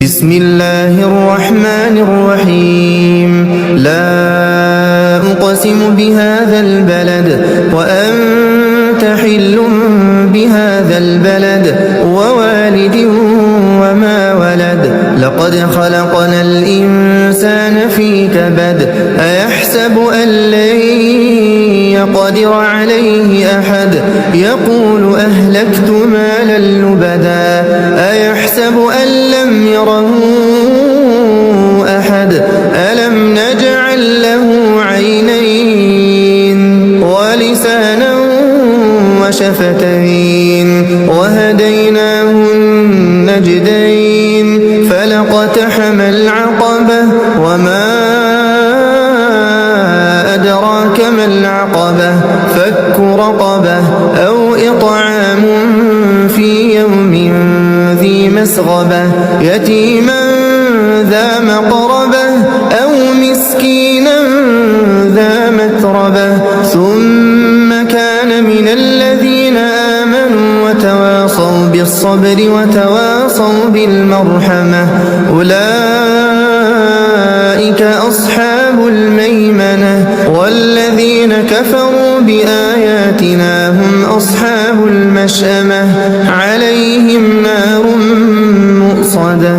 بسم الله الرحمن الرحيم لا أقسم بهذا البلد وأنت حل بهذا البلد ووالد وما ولد لقد خلقنا الإنسان في كبد أيحسب أن لن يقدر عليه أحد يقول أهلكت مالا لبدا أيحسب أن لم يره أحد ألم نجعل له عينين ولسانا وشفتين وهديناه النجدين فلاقتحم العقبة وما أدراك ما العقبة فك رقبة أو إطعام في يوم ذي مسغبة يتيما ذا مقربة أو مسكينا ذا متربة ثم كان من الذين آمنوا وتواصوا بالصبر وتواصوا بالمرحمة أولئك أصحاب الميمنة والذين كفروا بآياتنا هم أصحاب المشأمة عليهم نار مؤصدة.